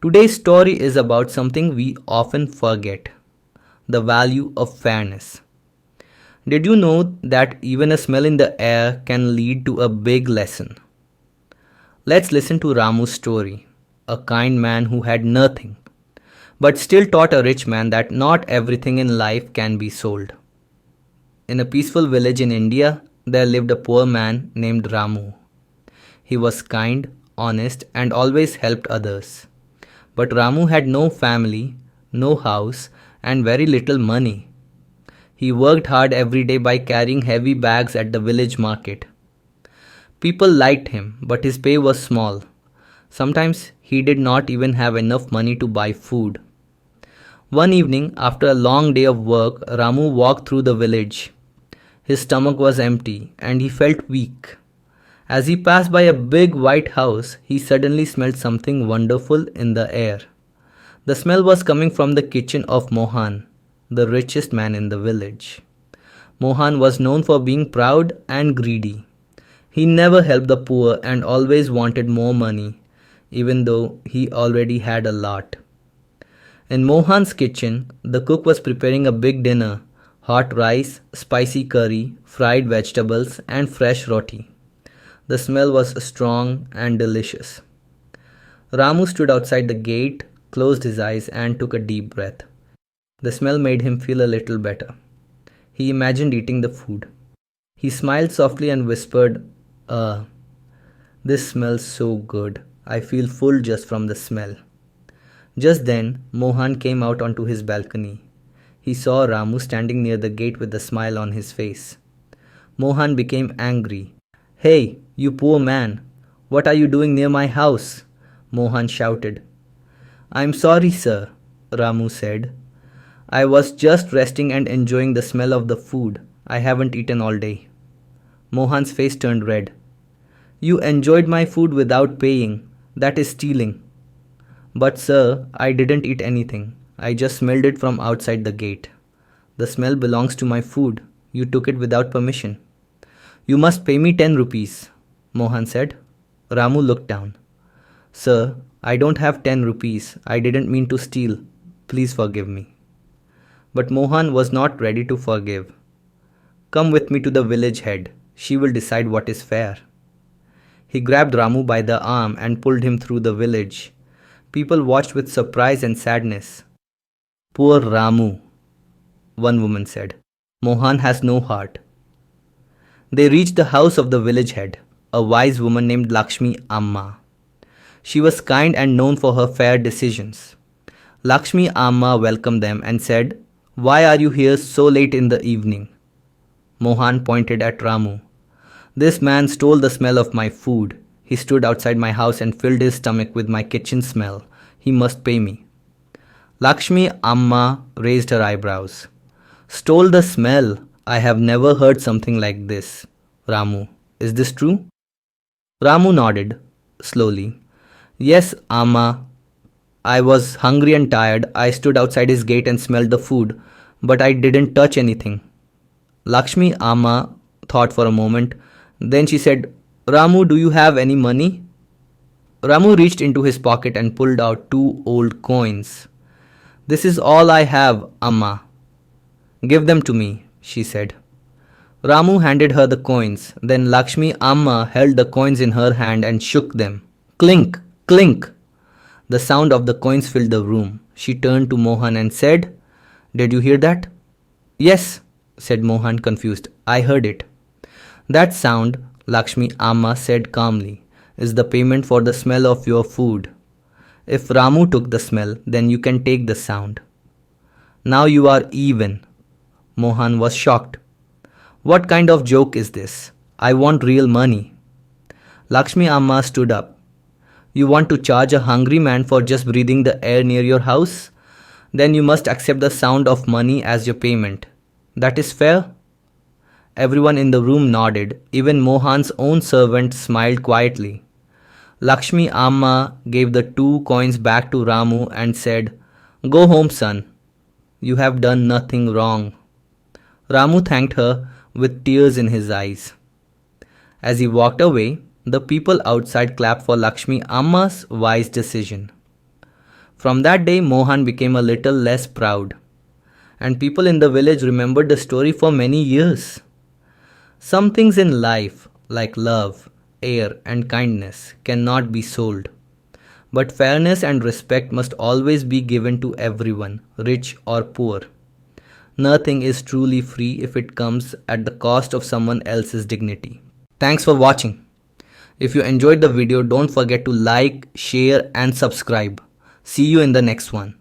Today's story is about something we often forget: the value of fairness. Did you know that even a smell in the air can lead to a big lesson? Let's listen to Ramu's story, a kind man who had nothing, but still taught a rich man that not everything in life can be sold. In a peaceful village in India, there lived a poor man named Ramu. He was kind, honest, and always helped others. But Ramu had no family, no house, and very little money. He worked hard every day by carrying heavy bags at the village market. People liked him, but his pay was small. Sometimes he did not even have enough money to buy food. One evening, after a long day of work, Ramu walked through the village. His stomach was empty and he felt weak. As he passed by a big white house, he suddenly smelled something wonderful in the air. The smell was coming from the kitchen of Mohan, the richest man in the village. Mohan was known for being proud and greedy. He never helped the poor and always wanted more money, even though he already had a lot. In Mohan's kitchen, the cook was preparing a big dinner: hot rice, spicy curry, fried vegetables, and fresh roti. The smell was strong and delicious. Ramu stood outside the gate, closed his eyes, and took a deep breath. The smell made him feel a little better. He imagined eating the food. He smiled softly and whispered, "Ah, this smells so good. I feel full just from the smell." Just then, Mohan came out onto his balcony. He saw Ramu standing near the gate with a smile on his face. Mohan became angry. "Hey, you poor man! What are you doing near my house?" Mohan shouted. "I'm sorry, sir," Ramu said. "I was just resting and enjoying the smell of the food. I haven't eaten all day." Mohan's face turned red. "You enjoyed my food without paying. That is stealing." "But sir, I didn't eat anything. I just smelled it from outside the gate." "The smell belongs to my food. You took it without permission." "You must pay me 10 rupees, Mohan said. Ramu looked down. "Sir, I don't have 10 rupees. I didn't mean to steal. Please forgive me." But Mohan was not ready to forgive. "Come with me to the village head. She will decide what is fair." He grabbed Ramu by the arm and pulled him through the village. People watched with surprise and sadness. "Poor Ramu," one woman said. "Mohan has no heart." They reached the house of the village head, a wise woman named Lakshmi Amma. She was kind and known for her fair decisions. Lakshmi Amma welcomed them and said, "Why are you here so late in the evening?" Mohan pointed at Ramu. "This man stole the smell of my food. He stood outside my house and filled his stomach with my kitchen smell. He must pay me." Lakshmi Amma raised her eyebrows. "Stole the smell? I have never heard something like this. Ramu, is this true?" Ramu nodded, slowly. "Yes, Amma. I was hungry and tired. I stood outside his gate and smelled the food, but I didn't touch anything." Lakshmi Amma thought for a moment. Then she said, "Ramu, do you have any money?" Ramu reached into his pocket and pulled out 2 old coins. "This is all I have, Amma." "Give them to me," she said. Ramu handed her the coins. Then Lakshmi Amma held the coins in her hand and shook them. Clink, clink. The sound of the coins filled the room. She turned to Mohan and said, "Did you hear that?" "Yes," said Mohan, confused. "I heard it." "That sound," Lakshmi Amma said calmly, "is the payment for the smell of your food. If Ramu took the smell, then you can take the sound. Now you are even." Mohan was shocked. "What kind of joke is this? I want real money." Lakshmi Amma stood up. "You want to charge a hungry man for just breathing the air near your house? Then you must accept the sound of money as your payment. That is fair?" Everyone in the room nodded. Even Mohan's own servant smiled quietly. Lakshmi Amma gave the 2 coins back to Ramu and said, "Go home, son. You have done nothing wrong." Ramu thanked her with tears in his eyes. As he walked away, the people outside clapped for Lakshmi Amma's wise decision. From that day, Mohan became a little less proud, and people in the village remembered the story for many years. Some things in life, like love, air, and kindness, cannot be sold. But fairness and respect must always be given to everyone, rich or poor. Nothing is truly free if it comes at the cost of someone else's dignity. Thanks for watching. If you enjoyed the video, don't forget to like, share, and subscribe. See you in the next one.